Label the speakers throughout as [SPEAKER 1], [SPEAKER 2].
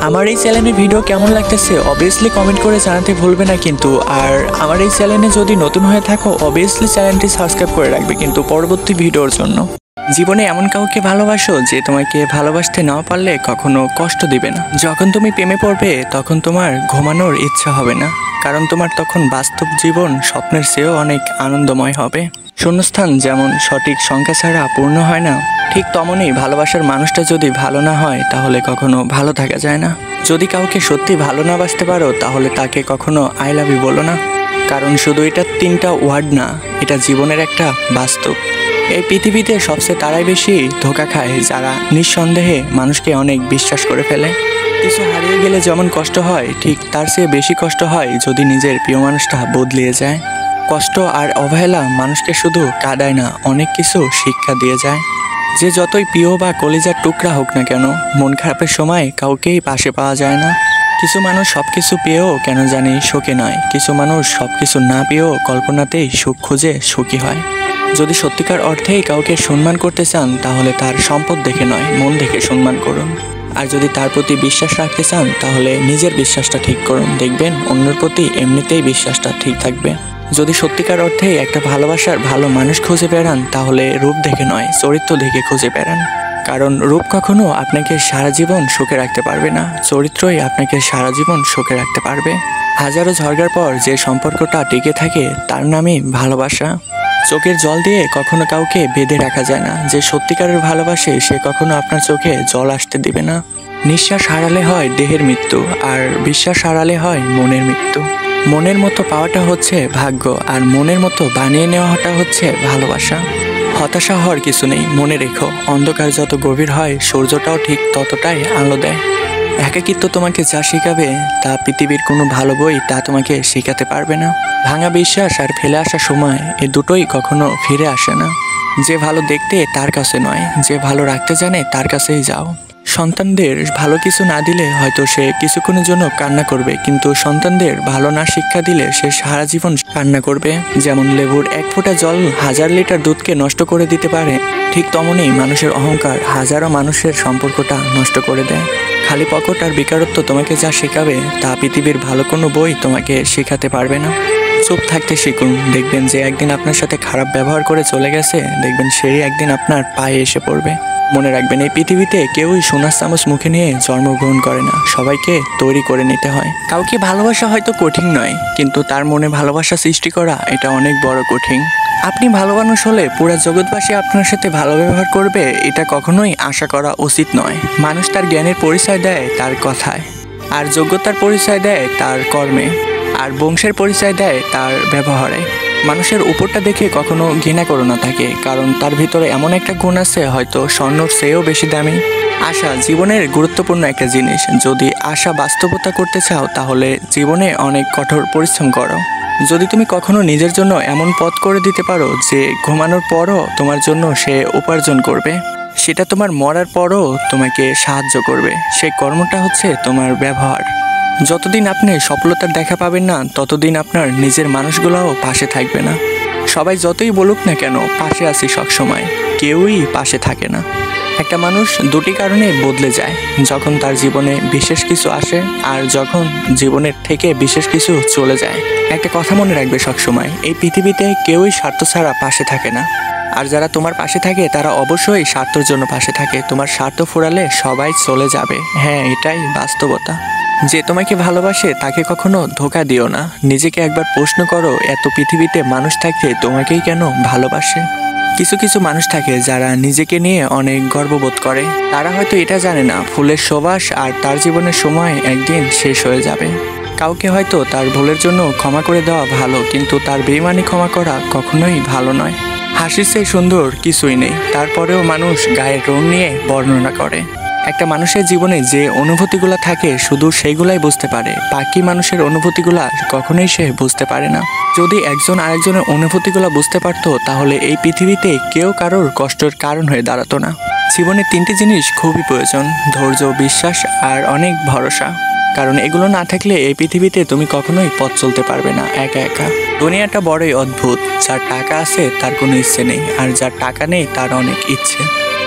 [SPEAKER 1] আমার এই চ্যানেলের ভিডিও কেমন লাগতেছে অবভিয়াসলি কমেন্ট করে জানাতে ভুলবে না কিন্তু। আর আমার এই চ্যানেলে যদি নতুন হয়ে থাকো অবভিয়াসলি চ্যানেলটি সাবস্ক্রাইব করে রাখবে কিন্তু পরবর্তী ভিডিওর জন্য। জীবনে এমন কাউকে ভালোবাসো যে তোমাকে ভালোবাসতে না পারলে কখনো কষ্ট দিবে না। যখন তুমি প্রেমে পড়বে তখন তোমার ঘুমানোর ইচ্ছা হবে না, কারণ তোমার তখন বাস্তব জীবন স্বপ্নের চেয়েও অনেক আনন্দময় হবে। শূন্যস্থান যেমন সঠিক সংখ্যা ছাড়া পূর্ণ হয় না, ঠিক তেমনই ভালোবাসার মানুষটা যদি ভালো না হয় তাহলে কখনো ভালো থাকা যায় না। যদি কাউকে সত্যি ভালো না বাসতে পারো তাহলে তাকে কখনো আই লাভ ইউ বলো না, কারণ শুধু এটা 3টা ওয়ার্ড না, এটা জীবনের একটা বাস্তব। এই পৃথিবীতে সবচেয়ে তারাই বেশি ধোঁকা খায় যারা নিঃসন্দেহে মানুষকে অনেক বিশ্বাস করে ফেলে। কিছু হারিয়ে গেলে যেমন কষ্ট হয়, ঠিক তার চেয়ে বেশি কষ্ট হয় যদি নিজের প্রিয় মানুষটা বদলিয়ে যায়। কষ্ট আর অবহেলা মানুষকে শুধু কাঁদায় না, অনেক কিছু শিক্ষা দিয়ে যায়। যে যতই প্রিয় বা কলিজার টুকরা হোক না কেন, মন খারাপের সময় কাউকেই পাশে পাওয়া যায় না। কিছু মানুষ সব কিছু পেয়েও কেন জানি সুখী নয়, কিছু মানুষ সব কিছু না পেয়েও কল্পনাতেই সুখ খুঁজে সুখী হয়। যদি সত্যিকার অর্থেই কাউকে সম্মান করতে চান তাহলে তার সম্পদ দেখে নয়, মন দেখে সম্মান করুন। আর যদি তার প্রতি বিশ্বাস রাখতে চান তাহলে নিজের বিশ্বাসটা ঠিক করুন, দেখবেন অন্যের প্রতি এমনিতেই বিশ্বাসটা ঠিক থাকবে। যদি সত্যিকার অর্থেই একটা ভালোবাসার ভালো মানুষ খুঁজে বেড়ান তাহলে রূপ দেখে নয়, চরিত্র দেখে খুঁজে বেড়ান। কারণ রূপ কখনো আপনাকে সারা জীবন সুখে রাখতে পারবে না, চরিত্রই আপনাকে সারা জীবন সুখে রাখতে পারবে। হাজারো ঝগড়ার পর যে সম্পর্কটা টিকে থাকে তার নামই ভালোবাসা। চোখের জল দিয়ে কখনো কাউকে বেঁধে রাখা যায় না, যে সত্যিকারের ভালোবাসে সে কখনো আপনার চোখে জল আসতে দিবে না। নিঃশ্বাস হারালে হয় দেহের মৃত্যু, আর বিশ্বাস হারালে হয় মনের মৃত্যু। মনের মতো পাওয়াটা হচ্ছে ভাগ্য, আর মনের মতো বানিয়ে নেওয়াটা হচ্ছে ভালোবাসা। হতাশা হওয়ার কিছু নেই, মনে রেখো অন্ধকার যত গভীর হয় সূর্যটাও ঠিক ততটাই আলো দেয়। একাকিত্ব তোমাকে যা শেখাবে তা পৃথিবীর কোনো ভালো বই তা তোমাকে শেখাতে পারবে না। ভাঙা বিশ্বাস আর ফেলে আসা সময়, এ দুটোই কখনো ফিরে আসে না। যে ভালো দেখতে তার কাছে নয়, যে ভালো রাখতে জানে তার কাছেই যাও। সন্তানদের ভালো কিছু না দিলে হয়তো সে কিছুক্ষণের জন্য কান্না করবে, কিন্তু সন্তানদের ভালো না শিক্ষা দিলে সে সারা জীবন কান্না করবে। যেমন লেবুর 1 ফোঁটা জল 1000 লিটার দুধকে নষ্ট করে দিতে পারে, ঠিক তেমনই মানুষের অহংকার হাজারো মানুষের সম্পর্কটা নষ্ট করে দেয়। খালি পকেট আর বেকারত্ব তোমাকে যা শেখাবে তা পৃথিবীর ভালো কোনো বই তোমাকে শেখাতে পারবে না। চুপ থাকতে শিখুন, দেখবেন যে একদিন আপনার সাথে খারাপ ব্যবহার করে চলে গেছে, দেখবেন সেই একদিন আপনার পায়ে এসে পড়বে। মনে রাখবেন এই পৃথিবীতে কেউই সোনার চামচ মুখে নিয়ে জন্মগ্রহণ করে না, সবাইকে তৈরি করে নিতে হয়। কাউকে ভালোবাসা হয়তো কঠিন নয়, কিন্তু তার মনে ভালোবাসা সৃষ্টি করা এটা অনেক বড় কঠিন। আপনি ভালো মানুষ হলে পুরো জগৎবাসী আপনার সাথে ভালো ব্যবহার করবে, এটা কখনোই আশা করা উচিত নয়। মানুষ তার জ্ঞানের পরিচয় দেয় তার কথায়, আর যোগ্যতার পরিচয় দেয় তার কর্মে, আর বংশের পরিচয় দেয় তার ব্যবহারে। মানুষের উপরটা দেখে কখনো ঘৃণা করো না তাকে, কারণ তার ভিতরে এমন একটা গুণ আছে হয়তো স্বর্ণর চেয়েও বেশি দামি। আশা জীবনের গুরুত্বপূর্ণ একটা জিনিস, যদি আশা বাস্তবতা করতে চাও তাহলে জীবনে অনেক কঠোর পরিশ্রম করো। যদি তুমি কখনো নিজের জন্য এমন পথ করে দিতে পারো যে ঘুমানোর পরও তোমার জন্য সে উপার্জন করবে, সেটা তোমার মরার পরও তোমাকে সাহায্য করবে, সেই কর্মটা হচ্ছে তোমার ব্যবহার। যতদিন আপনি সফলতার দেখা পাবেন না ততদিন আপনার নিজের মানুষগুলোও পাশে থাকবে না। সবাই যতই বলুক না কেন পাশে আছি সবসময়, কেউই পাশে থাকে না। একটা মানুষ দুটি কারণে বদলে যায়, যখন তার জীবনে বিশেষ কিছু আসে আর যখন জীবনের থেকে বিশেষ কিছু চলে যায়। একটা কথা মনে রাখবে সবসময়, এই পৃথিবীতে কেউই স্বার্থ ছাড়া পাশে থাকে না, আর যারা তোমার পাশে থাকে তারা অবশ্যই স্বার্থের জন্য পাশে থাকে। তোমার স্বার্থ ফুরালে সবাই চলে যাবে, হ্যাঁ এটাই বাস্তবতা। যে তোমাকে ভালোবাসে তাকে কখনো ধোঁকা দিও না। নিজেকে একবার প্রশ্ন করো, এত পৃথিবীতে মানুষ থাকতে তোমাকেই কেন ভালোবাসে? কিছু কিছু মানুষ থাকে যারা নিজেকে নিয়ে অনেক গর্ববোধ করে, তারা হয়তো এটা জানে না ফুলের সুবাস আর তার জীবনের সময় একদিন শেষ হয়ে যাবে। কাউকে হয়তো তার ভুলের জন্য ক্ষমা করে দেওয়া ভালো, কিন্তু তার বেইমানি ক্ষমা করা কখনোই ভালো নয়। হাসির চেয়ে সুন্দর কিছুই নেই, তারপরেও মানুষ গায়ের রং নিয়ে বর্ণনা করে। একটা মানুষের জীবনে যে অনুভূতিগুলো থাকে শুধু সেইগুলাই বুঝতে পারে, বাকি মানুষের অনুভূতিগুলা কখনোই সে বুঝতে পারে না। যদি একজন আরেকজনের অনুভূতিগুলো বুঝতে পারতো তাহলে এই পৃথিবীতে কেউ কারোর কষ্টের কারণ হয়ে দাঁড়াতো না। জীবনে 3টি জিনিস খুবই প্রয়োজন, ধৈর্য, বিশ্বাস আর অনেক ভরসা। কারণ এগুলো না থাকলে এই পৃথিবীতে তুমি কখনোই পথ চলতে পারবে না একা একা। দুনিয়াটা বড়ই অদ্ভুত, যার টাকা আছে তার কোনো ইচ্ছে নেই, আর যার টাকা নেই তার অনেক ইচ্ছে।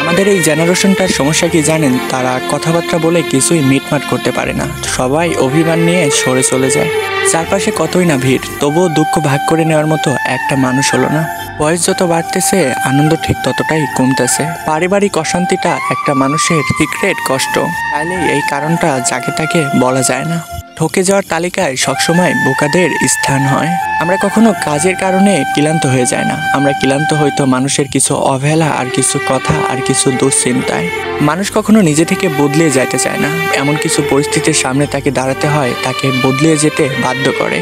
[SPEAKER 1] আমাদের এই জেনারেশনটার সমস্যা কি জানেন? তারা কথাবার্তা বলে কিছুই মিটমাট করতে পারে না, সবাই অভিমান নিয়ে সরে চলে যায়। চারপাশে কতই না ভিড়, তবুও দুঃখ ভাগ করে নেওয়ার মতো একটা মানুষ হলো না। বয়স যত বাড়তেছে আনন্দ ঠিক ততটাই কমতেছে। পারিবারিক অশান্তিটা একটা মানুষের সিক্রেট কষ্ট, চাইলেই এই কারণটা যাকে তাকে বলা যায় না। ঠকে যাওয়ার তালিকায় সবসময় বোকাদের স্থান হয়। আমরা কখনো কাজের কারণে ক্লান্ত হয়ে যায় না, আমরা ক্লান্ত হয়তো মানুষের কিছু অবহেলা আর কিছু কথা আর কিছু দুশ্চিন্তায়। মানুষ কখনো নিজে থেকে বদলে যাইতে চায় না, এমন কিছু পরিস্থিতির সামনে তাকে দাঁড়াতে হয়, তাকে বদলে যেতে বাধ্য করে।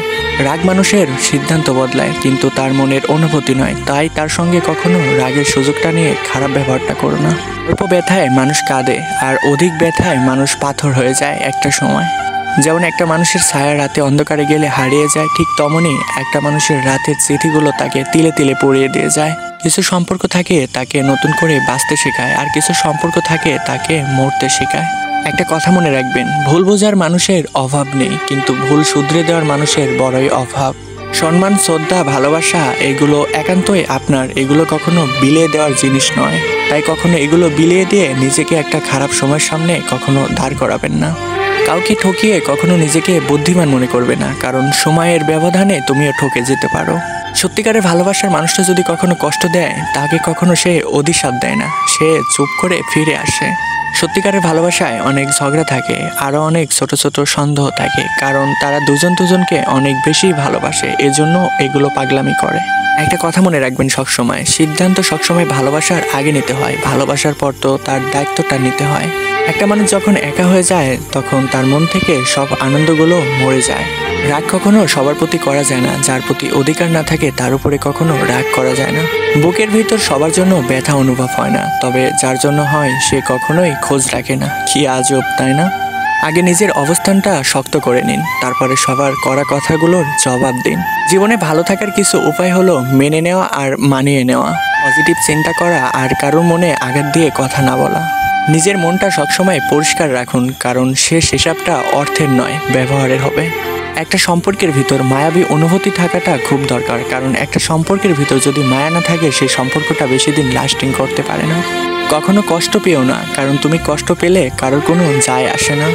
[SPEAKER 1] রাগ মানুষের সিদ্ধান্ত বদলায়, কিন্তু তার মনের অনুভূতি নয়। তাই তার সঙ্গে কখনো রাগের সুযোগটা নিয়ে খারাপ ব্যবহারটা করো না। অল্প ব্যথায় মানুষ কাঁদে, আর অধিক ব্যথায় মানুষ পাথর হয়ে যায় একটা সময়। যেমন একটা মানুষের ছায়া রাতে অন্ধকারে গেলে হারিয়ে যায়, ঠিক তেমনই একটা মানুষের রাতের স্মৃতিগুলো তাকে তিলে তিলে পড়িয়ে দিয়ে যায়। কিছু সম্পর্ক থাকে তাকে নতুন করে বাঁচতে শেখায়, আর কিছু সম্পর্ক থাকে তাকে মরতে শেখায়। একটা কথা মনে রাখবেন, ভুল বোঝার মানুষের অভাব নেই, কিন্তু ভুল শুধরে দেওয়ার মানুষের বড়ই অভাব। সম্মান, শ্রদ্ধা, ভালোবাসা এগুলো একান্তই আপনার, এগুলো কখনো বিলিয়ে দেওয়ার জিনিস নয়। তাই কখনো এগুলো বিলিয়ে দিয়ে নিজেকে একটা খারাপ সময়ের সামনে কখনো দাঁড় করাবেন না। কাউকে ঠকিয়ে কখনো নিজেকে বুদ্ধিমান মনে করবে না, কারণ সময়ের ব্যবধানে তুমিও ঠকে যেতে পারো। সত্যিকারের ভালোবাসার মানুষটা যদি কখনো কষ্ট দেয়, তাকে কখনো সে অধিশাপ দেয় না, সে চুপ করে ফিরে আসে। সত্যিকারের ভালোবাসায় অনেক ঝগড়া থাকে, আরও অনেক ছোট ছোট সন্দেহ থাকে, কারণ তারা দুজন দুজনকে অনেক বেশি ভালোবাসে, এজন্য এগুলো পাগলামি করে। একটা কথা মনে রাখবেন সবসময়, সিদ্ধান্ত সবসময় ভালোবাসার আগে নিতে হয়, ভালোবাসার পর তো তার দায়িত্বটা নিতে হয়। একটা মানুষ যখন একা হয়ে যায় তখন তার মন থেকে সব আনন্দগুলো মরে যায়। রাগ কখনো সবার প্রতি করা যায় না, যার প্রতি অধিকার না থাকে তার উপরে কখনো রাগ করা যায় না। বুকের ভিতর সবার জন্য ব্যথা অনুভব হয় না, তবে যার জন্য হয় সে কখনোই খোঁজ রাখে না। কি আজব, তাই না? আগে নিজের অবস্থানটা শক্ত করে নিন, তারপরে সবার করা কথাগুলোর জবাব দিন। জীবনে ভালো থাকার কিছু উপায় হলো মেনে নেওয়া আর মানিয়ে নেওয়া, পজিটিভ চিন্তা করা আর কারোর মনে আঘাত দিয়ে কথা না বলা। নিজের মনটা সবসময় পরিষ্কার রাখুন, কারণ শেষ হিসাবটা অর্থের নয়, ব্যবহারের হবে। একটা সম্পর্কের ভিতর মায়াবী অনুভূতি থাকাটা খুব দরকার, কারণ একটা সম্পর্কের ভিতর যদি মায়া না থাকে সেই সম্পর্কটা বেশি দিন লাস্টিং করতে পারে না। কখনো কষ্ট পেও না, কারণ তুমি কষ্ট পেলে কারোর কোনো যায় আসে না।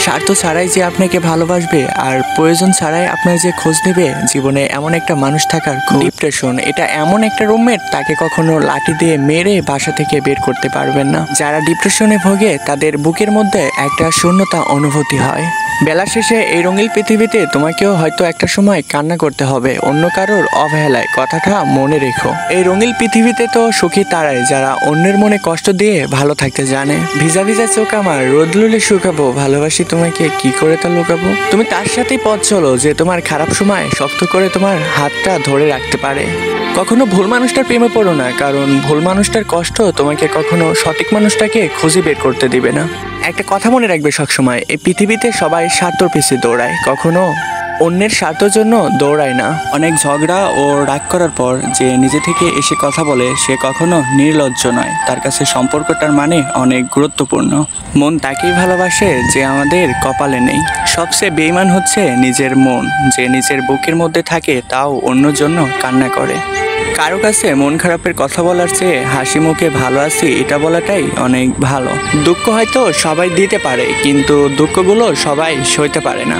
[SPEAKER 1] স্বার্থ ছাড়াই যে আপনাকে ভালোবাসবে আর প্রয়োজন ছাড়াই আপনার যে খোঁজ নেবে, জীবনে এমন একটা মানুষ থাকার খুব। ডিপ্রেশন এটা এমন একটা রুমমেট, তাকে কখনো লাঠি দিয়ে মেরে বাসা থেকে বের করতে পারবেন না। যারা ডিপ্রেশনে ভোগে তাদের বুকের মধ্যে একটা শূন্যতা অনুভূতি হয়। বেলা শেষে এই রঙিন পৃথিবীতে তোমাকেও হয়তো একটা সময় কান্না করতে হবে অন্য কারোর অবহেলায়, কথাটা মনে রেখো। এই রঙিন পৃথিবীতে তো সুখী তারাই যারা অন্যের মনে কষ্ট দিয়ে ভালো থাকতে জানে। ভিজা ভিজা চোখ আমার রোদ লুলে শুকাবো, ভালোবাসি তোমাকে কি করে তা লুকাবো। তুমি তার সাথেই পথ চলো যে তোমার খারাপ সময় শক্ত করে তোমার হাতটা ধরে রাখতে পারে। কখনো ভুল মানুষটার প্রেমে পড়ো না, কারণ ভুল মানুষটার কষ্ট তোমাকে কখনো সঠিক মানুষটাকে খুঁজে বের করতে দিবে না। একটা কথা মনে রাখবে সবসময়, এই পৃথিবীতে সবাই স্বার্থর পিছিয়ে দৌড়ায়, কখনো অন্যের স্বার্থের জন্য দৌড়ায় না। অনেক ঝগড়া ও রাগ করার পর যে নিজে থেকে এসে কথা বলে সে কখনো নির্লজ্জ নয়, তার কাছে সম্পর্কটার মানে অনেক গুরুত্বপূর্ণ। মন তাকেই ভালোবাসে যে আমাদের কপালে নেই। সবচেয়ে বেঈমান হচ্ছে নিজের মন, যে নিজের বুকের মধ্যে থাকে তাও অন্যর জন্য কান্না করে। কারো কাছে মন খারাপের কথা বলার চেয়ে হাসি মুখে ভালো আছি এটা বলাটাই অনেক ভালো। দুঃখ হয়তো সবাই দিতে পারে, কিন্তু দুঃখগুলো সবাই সইতে পারে না।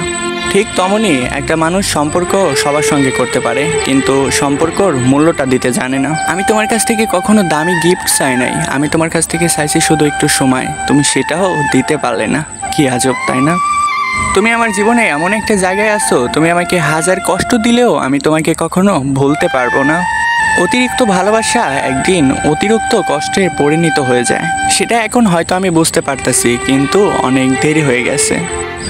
[SPEAKER 1] ঠিক তেমনই একটা মানুষ সম্পর্ক সবার সঙ্গে করতে পারে, কিন্তু সম্পর্কর মূল্যটা দিতে জানে না। আমি তোমার কাছ থেকে কখনো দামি গিফট চাই নাই, আমি তোমার কাছ থেকে চাইছি শুধু একটু সময়, তুমি সেটাও দিতে পারলে না। কি আজব, তাই না? তুমি আমার জীবনে এমন একটা জায়গায় আছো, তুমি আমাকে হাজার কষ্ট দিলেও আমি তোমাকে কখনো ভুলতে পারবো না। অতিরিক্ত ভালোবাসা একদিন অতিরিক্ত কষ্টে পরিণত হয়ে যায়, সেটা এখন হয়তো আমি বুঝতে পারতেছি, কিন্তু অনেক দেরি হয়ে গেছে।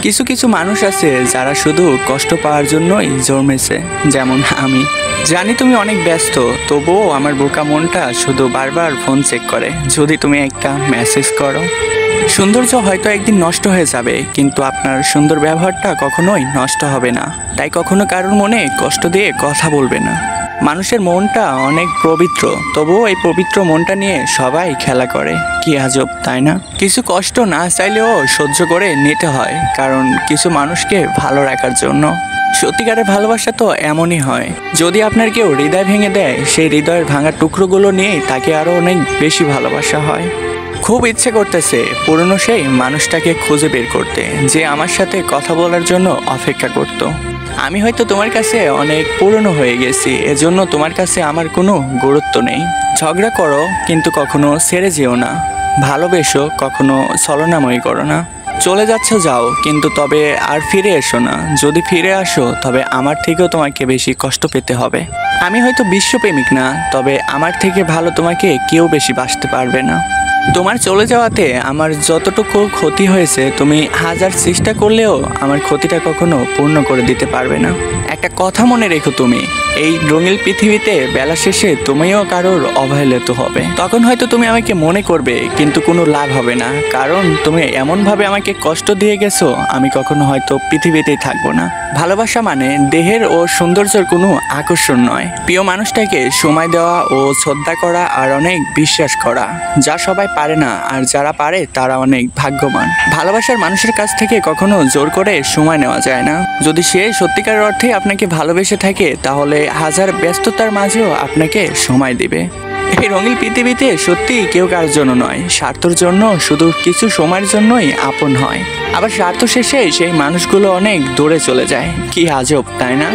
[SPEAKER 1] কিছু কিছু মানুষ আছে যারা শুধু কষ্ট পাওয়ার জন্যই জন্মেছে, যেমন আমি। জানি তুমি অনেক ব্যস্ত, তবুও আমার বোকা মনটা শুধু বারবার ফোন চেক করে যদি তুমি একটা মেসেজ করো। সৌন্দর্য হয়তো একদিন নষ্ট হয়ে যাবে, কিন্তু আপনার সুন্দর ব্যবহারটা কখনোই নষ্ট হবে না। তাই কখনো কারোর মনে কষ্ট দিয়ে কথা বলবে না। মানুষের মনটা অনেক পবিত্র, তবুও এই পবিত্র মনটা নিয়ে সবাই খেলা করে। কি আজব, তাই না? কিছু কষ্ট না চাইলেও সহ্য করে নিতে হয়, কারণ কিছু মানুষকে ভালো রাখার জন্য। সত্যিকারের ভালোবাসা তো এমনই হয়, যদি আপনার কেউ হৃদয় ভেঙে দেয়, সেই হৃদয়ের ভাঙা টুকরোগুলো নিয়েই তাকে আরও অনেক বেশি ভালোবাসা হয়। খুব ইচ্ছে করতেছে পুরনো সেই মানুষটাকে খুঁজে বের করতে, যে আমার সাথে কথা বলার জন্য অপেক্ষা করত। আমি হয়তো তোমার কাছে অনেক পুরনো হয়ে গেছি, এজন্য তোমার কাছে আমার কোনো গুরুত্ব নেই। ঝগড়া করো কিন্তু কখনো ছেড়ে যেও না, ভালোবেসো কখনো ছলনাময়ী করো না। চলে যাচ্ছ যাও, কিন্তু তবে আর ফিরে এসো না। যদি ফিরে আসো তবে আমার থেকেও তোমাকে বেশি কষ্ট পেতে হবে। আমি হয়তো বিশ্বপ্রেমিক না, তবে আমার থেকে ভালো তোমাকে কেউ বেশি বাসতে পারবে না। তোমার চলে যাওয়াতে আমার যতটুকু ক্ষতি হয়েছে, তুমি হাজার চেষ্টা করলেও আমার ক্ষতিটা কখনো পূর্ণ করে দিতে পারবে না। একটা কথা মনে রেখো, তুমি এই রঙিন পৃথিবীতে বেলা শেষে তুমিও কারোর অবহেলিত হবে। তখন হয়তো তুমি আমাকে মনে করবে, কিন্তু কোনো লাভ হবে না, কারণ তুমি এমনভাবে আমাকে কষ্ট দিয়ে গেছো, আমি কখনো হয়তো পৃথিবীতেই থাকবো না। ভালোবাসা মানে দেহের ও সৌন্দর্যের কোনো আকর্ষণ নয়, প্রিয় মানুষটাকে সময় দেওয়া ও শ্রদ্ধা করা আর অনেক বিশ্বাস করা, যা সবাই পারে না, আর যারা পারে তারা অনেক ভাগ্যবান। ভালোবাসার মানুষের কাছ থেকে কখনো জোর করে সময় নেওয়া যায় না। যদি সে সত্যিকার অর্থে আপনাকে ভালোবেসে থাকে, তাহলে হাজার ব্যস্ততার মাঝেও আপনাকে সময় দিবে। এই রঙিন পৃথিবীতে সত্যি কেউ কারোর জন্য নয়, স্বার্থের জন্য শুধু কিছু সময়ের জন্যই আপন হয়, আবার স্বার্থ শেষে সেই মানুষগুলো অনেক দূরে চলে যায়। কি আজব, তাই না?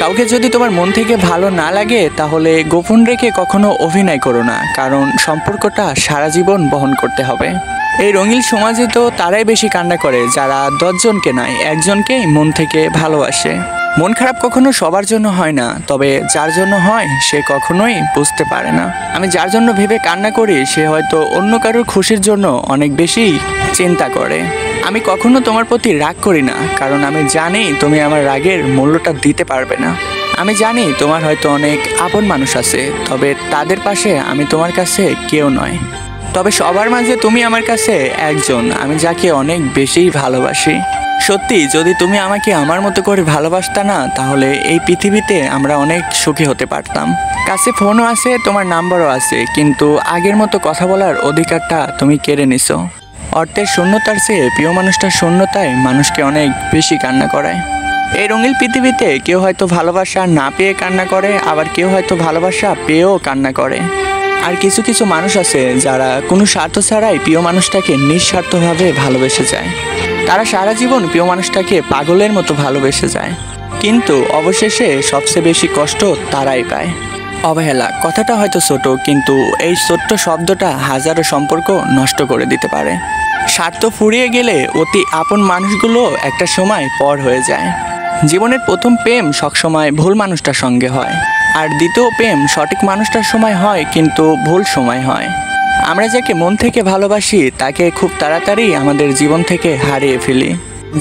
[SPEAKER 1] কাউকে যদি তোমার মন থেকে ভালো না লাগে, তাহলে গোপন রেখে কখনো অভিনয় করো না, কারণ সম্পর্কটা সারা জীবন বহন করতে হবে। এই রঙিন সমাজে তো তারাই বেশি কান্না করে যারা 10 জনকে নয়, একজনকেই মন থেকে ভালোবাসে। মন খারাপ কখনো সবার জন্য হয় না, তবে যার জন্য হয় সে কখনোই বুঝতে পারে না। আমি যার জন্য ভেবে কান্না করি, সে হয়তো অন্য কারোর খুশির জন্য অনেক বেশি চিন্তা করে। আমি কখনো তোমার প্রতি রাগ করি না, কারণ আমি জানি তুমি আমার রাগের মূল্যটা দিতে পারবে না। আমি জানি তোমার হয়তো অনেক আপন মানুষ আছে, তবে তাদের পাশে আমি তোমার কাছে কেউ নয়। তবে সবার মাঝে তুমি আমার কাছে একজন, আমি যাকে অনেক বেশি ভালোবাসি। সত্যি, যদি তুমি আমাকে আমার মতো করে ভালোবাসতা না, তাহলে এই পৃথিবীতে আমরা অনেক সুখী হতে পারতাম। কাছে ফোনও আছে, তোমার নাম্বারও আছে, কিন্তু আগের মতো কথা বলার অধিকারটা তুমি কেড়ে নিছো। অর্থের শূন্যতার চেয়ে প্রিয় মানুষটার শূন্যতায় মানুষকে অনেক বেশি কান্না করায়। এই রঙিন পৃথিবীতে কেউ হয়তো ভালোবাসা না পেয়ে কান্না করে, আবার কেউ হয়তো ভালোবাসা পেয়েও কান্না করে। আর কিছু কিছু মানুষ আছে যারা কোনো স্বার্থ ছাড়াই প্রিয় মানুষটাকে নিঃস্বার্থভাবে ভালোবেসে যায়। তারা সারা জীবন প্রিয় মানুষটাকে পাগলের মতো ভালোবেসে যায়, কিন্তু অবশেষে সবচেয়ে বেশি কষ্ট তারাই পায়। অবহেলা কথাটা হয়তো ছোট, কিন্তু এই ছোট্ট শব্দটা হাজারো সম্পর্ক নষ্ট করে দিতে পারে। স্বার্থ ফুরিয়ে গেলে অতি আপন মানুষগুলো একটা সময় পর হয়ে যায়। জীবনের প্রথম প্রেম সবসময় ভুল মানুষটার সঙ্গে হয়, আর দ্বিতীয় প্রেম সঠিক মানুষটার সময় হয়, কিন্তু ভুল সময় হয়। আমরা যাকে মন থেকে ভালোবাসি তাকে খুব তাড়াতাড়ি আমাদের জীবন থেকে হারিয়ে ফেলি।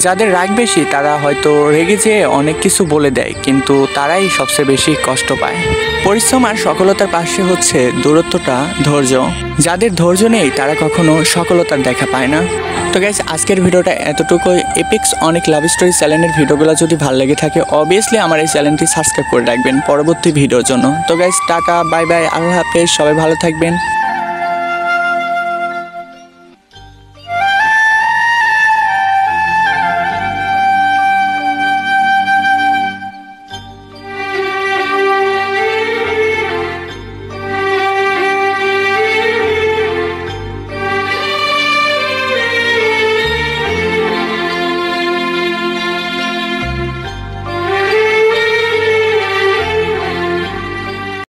[SPEAKER 1] যাদের রাগ বেশি তারা হয়তো রেগে যেয়ে অনেক কিছু বলে দেয়, কিন্তু তারাই সবচেয়ে বেশি কষ্ট পায়। পরিশ্রম আর সফলতার পাশে হচ্ছে দূরত্বটা, ধৈর্য। যাদের ধৈর্য নেই তারা কখনো সফলতার দেখা পায় না। তো গাইস, আজকের ভিডিওটা এতটুকুই। এপিক্স অনেক লাভ স্টোরি চ্যানেলের ভিডিওগুলো যদি ভালো লেগে থাকে, অবভিয়াসলি আমার এই চ্যানেলটি সাবস্ক্রাইব করে রাখবেন পরবর্তী ভিডিওর জন্য। তো গাইস, টাটা, বাই বাই, আল্লাহ হাফেজ, সবাই ভালো থাকবেন।